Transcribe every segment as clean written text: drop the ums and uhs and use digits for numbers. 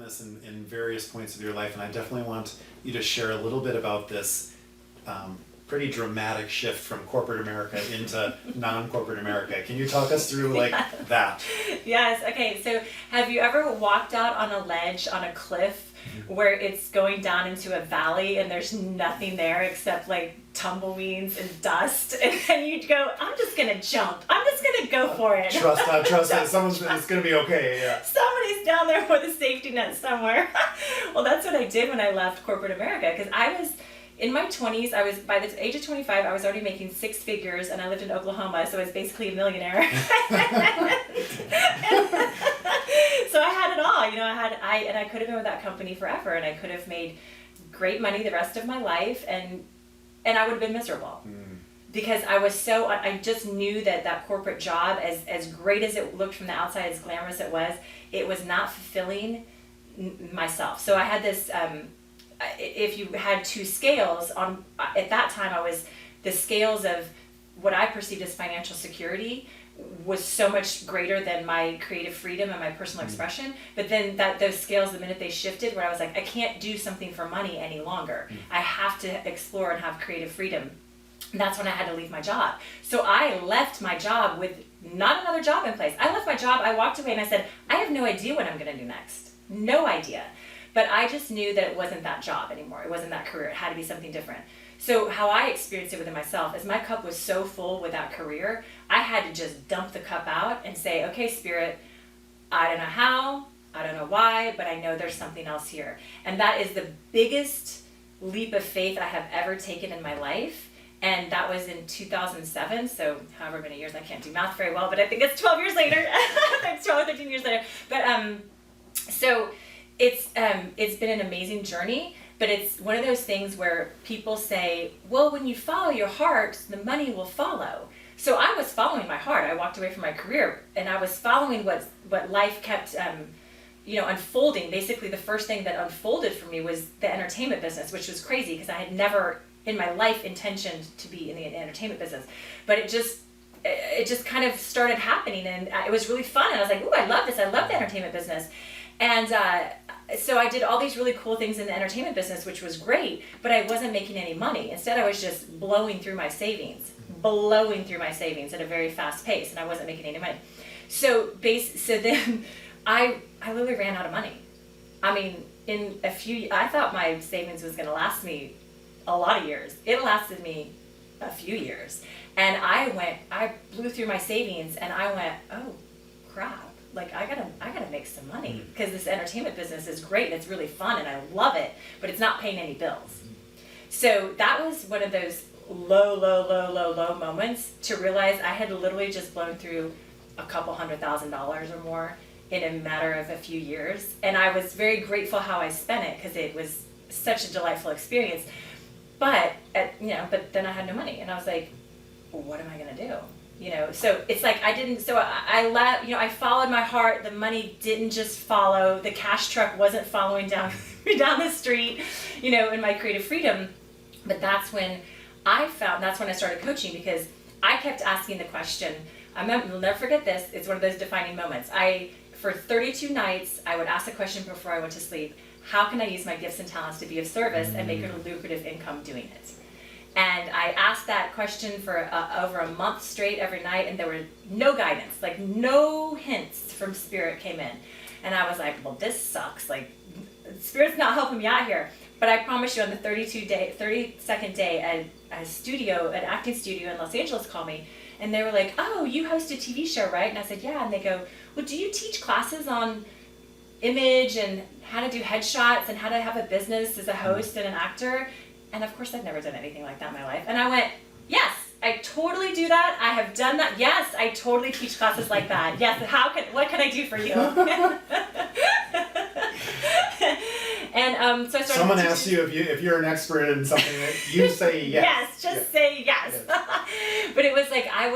this in various points of your life, and I definitely want you to share a little bit about this pretty dramatic shift from corporate America into non-corporate America. Can you talk us through that? Yes. Okay. So have you ever walked out on a ledge on a cliff where it's going down into a valley and there's nothing there except like tumbleweeds and dust, and then you'd go, I'm just gonna jump. I'm just gonna go for it. Trust that it's gonna be okay. Yeah. Somebody's down there with a safety net somewhere. Well, that's what I did when I left corporate America, because I was in my 20s. I was, by the age of 25, I was already making 6 figures, and I lived in Oklahoma, so I was basically a millionaire. So I had it all, you know. I could have been with that company forever, and I could have made great money the rest of my life, and I would have been miserable. Because I just knew that corporate job, as great as it looked from the outside, as glamorous it was not fulfilling myself. So I had this, if you had 2 scales, at that time the scales of what I perceived as financial security was so much greater than my creative freedom and my personal expression. But then those scales, the minute they shifted, where I was like, I can't do something for money any longer. I have to explore and have creative freedom. And that's when I had to leave my job. So I left my job with not another job in place. I left my job, I walked away, and I said, I have no idea what I'm gonna do next. No idea. But I just knew that it wasn't that job anymore. It wasn't that career. It had to be something different. So how I experienced it within myself is my cup was so full with that career, I had to just dump the cup out and say, okay, Spirit, I don't know how, I don't know why, but I know there's something else here. And that is the biggest leap of faith I have ever taken in my life. And that was in 2007, so however many years, I can't do math very well, but I think it's 12 years later. It's 12 or 13 years later. But so it's been an amazing journey. But it's one of those things where people say, well, when you follow your heart, the money will follow. So I was following my heart. I walked away from my career, and I was following what life kept unfolding. Basically, the first thing that unfolded for me was the entertainment business, which was crazy because I had never in my life intentioned to be in the entertainment business. But it just kind of started happening, and it was really fun. And I was like, ooh, I love this. I love the entertainment business. And so I did all these really cool things in the entertainment business, which was great, but I wasn't making any money. Instead, I was just blowing through my savings at a very fast pace, and I wasn't making any money. So then I literally ran out of money. I mean, I thought my savings was going to last me a lot of years. It lasted me a few years. And I blew through my savings, and I went, oh, crap. Like, I gotta make some money, because this entertainment business is great and it's really fun and I love it, but it's not paying any bills. So that was one of those low moments to realize I had literally just blown through a couple $100,000 or more in a matter of a few years. And I was very grateful how I spent it, because it was such a delightful experience. But then I had no money, and I was like, well, what am I gonna do? So it's like I followed my heart. The money didn't just follow. The cash truck wasn't following down the street, in my creative freedom. But that's when I started coaching, because I kept asking the question. I'll never forget this. It's one of those defining moments. For 32 nights, I would ask the question before I went to sleep: how can I use my gifts and talents to be of service and make a lucrative income doing it? And I asked that question for over a month straight every night, and there were no guidance, like no hints from Spirit came in. And I was like, well, this sucks. Like, Spirit's not helping me out here. But I promise you, on the 32nd day, an acting studio in Los Angeles called me, and they were like, oh, you host a TV show, right? And I said, yeah. And they go, well, do you teach classes on image and how to do headshots and how to have a business as a host and an actor? And of course, I'd never done anything like that in my life. And I went, yes, I totally do that. I have done that. Yes, I totally teach classes like that. Yes, what can I do for you? And so I started. Someone asks you if you're an expert in something, you say yes. Say yes. But it was like I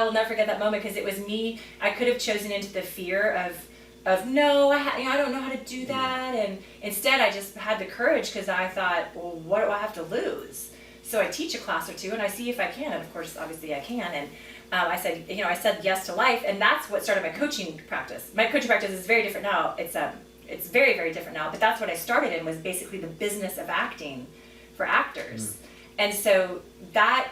will never forget that moment, because it was me. I could have chosen into the fear of no, I don't know how to do that, and instead I just had the courage, because I thought, well, what do I have to lose? So I teach a class or two, and I see if I can, and of course, obviously I can, and I said yes to life, and that's what started my coaching practice. My coaching practice is very different now. it's very, very different now, but that's what I started in, was basically the business of acting for actors. And so that,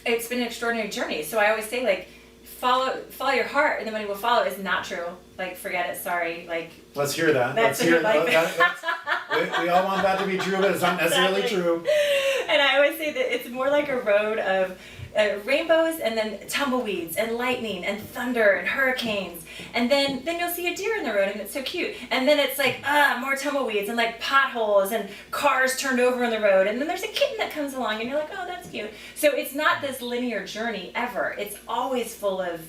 it's been an extraordinary journey. So I always say, like, follow your heart, and the money will follow is not true. Like, forget it, sorry. Like, Let's hear that. That's Let's hear like- we all want that to be true, but it's not necessarily Exactly. true. and I always say that it's more like a road of rainbows, and then tumbleweeds and lightning and thunder and hurricanes, and then you'll see a deer in the road, and it's so cute, and then it's like more tumbleweeds and like potholes and cars turned over on the road, and then there's a kitten that comes along and you're like, oh, that's cute. So it's not this linear journey ever. It's always full of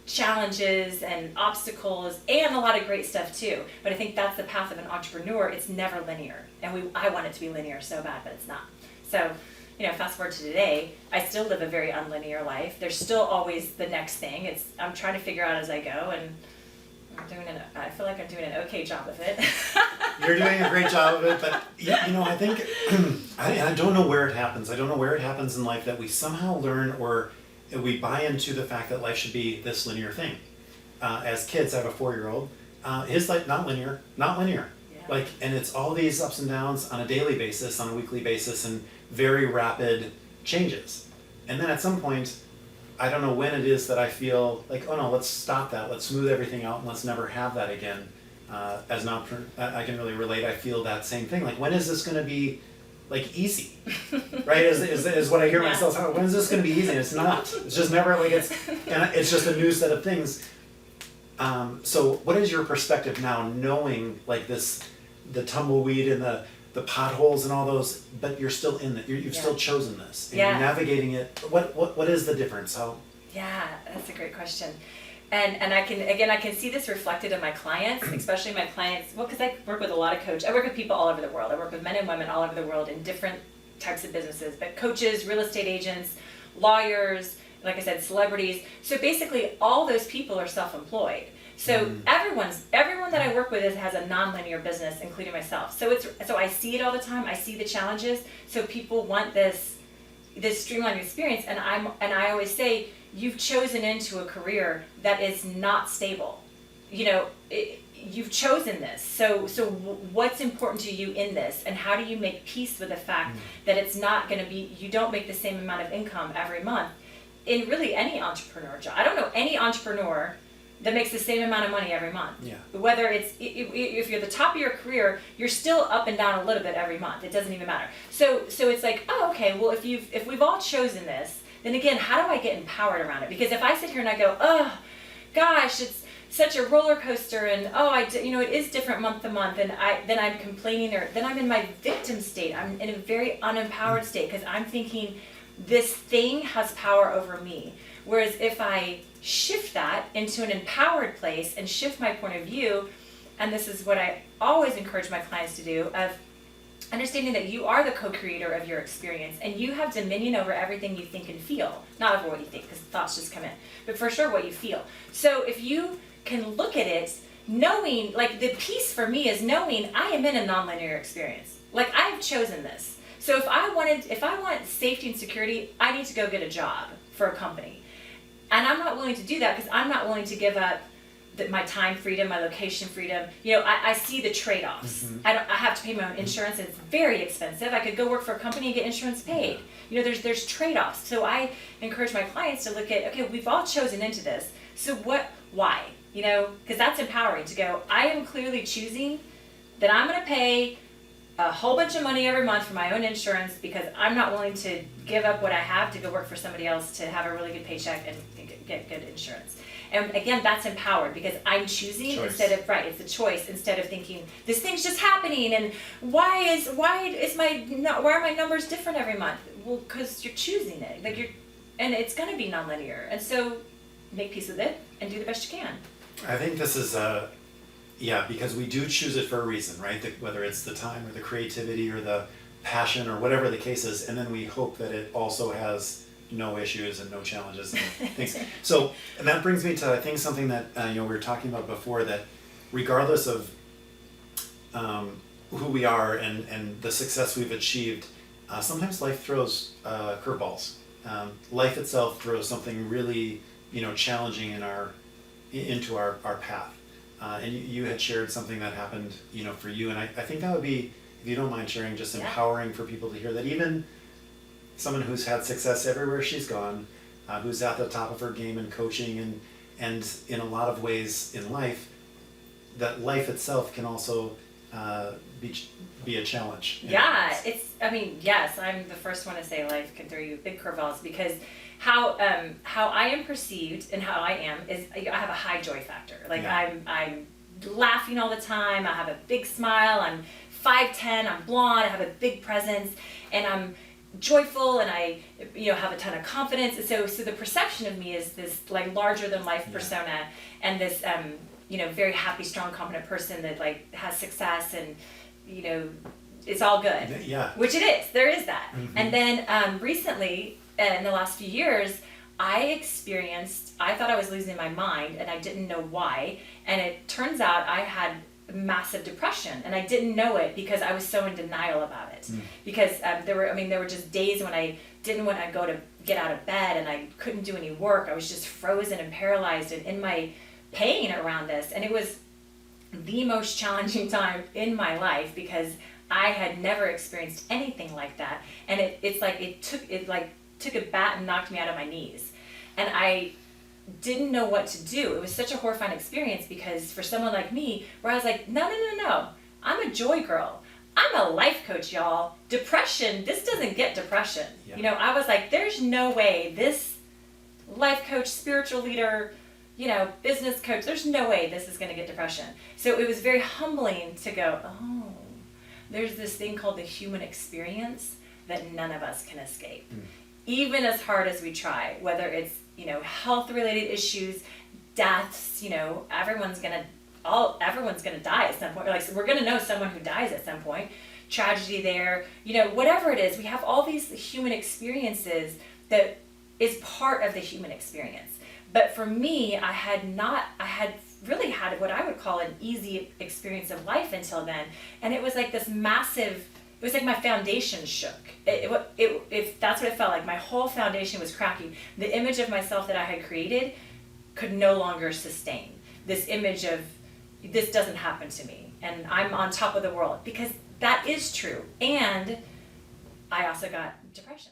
challenges and obstacles and a lot of great stuff too. But I think that's the path of an entrepreneur. It's never linear, and I want it to be linear so bad, but it's not. So, you know, fast forward to today, I still live a very unlinear life. There's still always the next thing. I'm trying to figure out as I go, and I feel like I'm doing an okay job of it. You're doing a great job of it, but you know, I think I don't know where it happens. I don't know where it happens in life that we somehow learn, or we buy into the fact that life should be this linear thing. As kids, I have a 4-year-old. His life not linear. Yeah. Like, and it's all these ups and downs on a daily basis, on a weekly basis, and very rapid changes. And then at some point, I don't know when it is that I feel like, oh no, let's stop that. Let's smooth everything out, and let's never have that again. As an entrepreneur, I can really relate. I feel that same thing. Like, when is this going to be like easy? Right? Is what I hear Yeah. myself. Oh, when is this going to be easy? And it's not. It's just never like and it's just a new set of things. So what is your perspective now, knowing like the tumbleweed and the potholes and all those, but you're still in it. You've still chosen this, and Yeah. you're navigating it. What is the difference? How? Yeah, that's a great question. And I can see this reflected in my clients, especially my clients, well, because I work with a lot of coaches. I work with people all over the world. I work with men and women all over the world in different types of businesses, but coaches, real estate agents, lawyers, like I said, celebrities. So basically all those people are self-employed. So everyone that I work with has a non-linear business, including myself. So I see it all the time. I see the challenges. So people want this streamlined experience, and I always say, you've chosen into a career that is not stable. You know, you've chosen this. So what's important to you in this, and how do you make peace with the fact that it's not going to be, you don't make the same amount of income every month in really any entrepreneur job. I don't know any entrepreneur that makes the same amount of money every month. Yeah. Whether if you're at the top of your career, you're still up and down a little bit every month. It doesn't even matter. So it's like, oh, okay, well, if we've all chosen this, then again, how do I get empowered around it? Because if I sit here and I go, oh, gosh, it's such a roller coaster, and it is different month to month, and then I'm complaining, or then I'm in my victim state. I'm in a very unempowered state because I'm thinking this thing has power over me. Whereas if I shift that into an empowered place and shift my point of view, and this is what I always encourage my clients to do, of understanding that you are the co-creator of your experience, and you have dominion over everything you think and feel. Not over what you think, because thoughts just come in, but for sure what you feel. So if you can look at it, knowing, like, the peace for me is knowing I am in a nonlinear experience. Like, I have chosen this. So if I want safety and security, I need to go get a job for a company. And I'm not willing to do that because I'm not willing to give up my time freedom, my location freedom. You know, I see the trade-offs. I have to pay my own insurance, and it's very expensive. I could go work for a company and get insurance paid. You know, there's trade-offs. So I encourage my clients to look at, okay, we've all chosen into this. So why? You know, because that's empowering to go, I am clearly choosing that I'm going to pay a whole bunch of money every month for my own insurance because I'm not willing to give up what I have to go work for somebody else to have a really good paycheck and get good insurance. And again, that's empowered because I'm choosing instead of, it's a choice, instead of thinking this thing's just happening and why are my numbers different every month? Well, because you're choosing it, and it's going to be nonlinear, and so make peace with it and do the best you can. I think this is because we do choose it for a reason, right? Whether it's the time or the creativity or the passion or whatever the case is, and then we hope that it also has no issues and no challenges and things. So, and that brings me to, I think, something that we were talking about before, that regardless of who we are and the success we've achieved, sometimes life throws curveballs. Life itself throws something really challenging into our path. and you had shared something that happened, for you, and I think that would be, if you don't mind sharing, just Yeah. empowering for people to hear that even someone who's had success everywhere she's gone, who's at the top of her game in coaching and in a lot of ways in life, that life itself can also be a challenge. Yeah, yes, I'm the first one to say life can throw you big curveballs, because how I am perceived and how I am is I have a high joy factor. Like, Yeah. I'm laughing all the time. I have a big smile. I'm 5'10". I'm blonde. I have a big presence, and I'm joyful, and I have a ton of confidence. And so the perception of me is this like larger than life persona, and this very happy, strong, confident person that like has success, and it's all good. Yeah. Which it is. There is that. Mm-hmm. And then recently, in the last few years, I thought I was losing my mind, and I didn't know why. And it turns out I had massive depression, and I didn't know it because I was so in denial about it. Because there were just days when I didn't want to get out of bed, and I couldn't do any work. I was just frozen and paralyzed and in my pain around this. And it was the most challenging time in my life, because I had never experienced anything like that. And it took a bat and knocked me out of my knees. And I didn't know what to do. It was such a horrifying experience, because for someone like me, where I was like, no, I'm a joy girl. I'm a life coach, y'all. Depression, this doesn't get depression. Yeah. I was like, there's no way this life coach, spiritual leader, business coach, there's no way this is going to get depression. So it was very humbling to go, oh, there's this thing called the human experience that none of us can escape. Even as hard as we try, whether it's, health related issues, deaths, everyone's gonna die at some point. Like, so we're gonna know someone who dies at some point. Tragedy there, whatever it is, we have all these human experiences that is part of the human experience. But for me, I had really had what I would call an easy experience of life until then. And it was like this massive, it was like my foundation shook. If that's what it felt like, my whole foundation was cracking. The image of myself that I had created could no longer sustain this image of, this doesn't happen to me, and I'm on top of the world, because that is true. And I also got depression.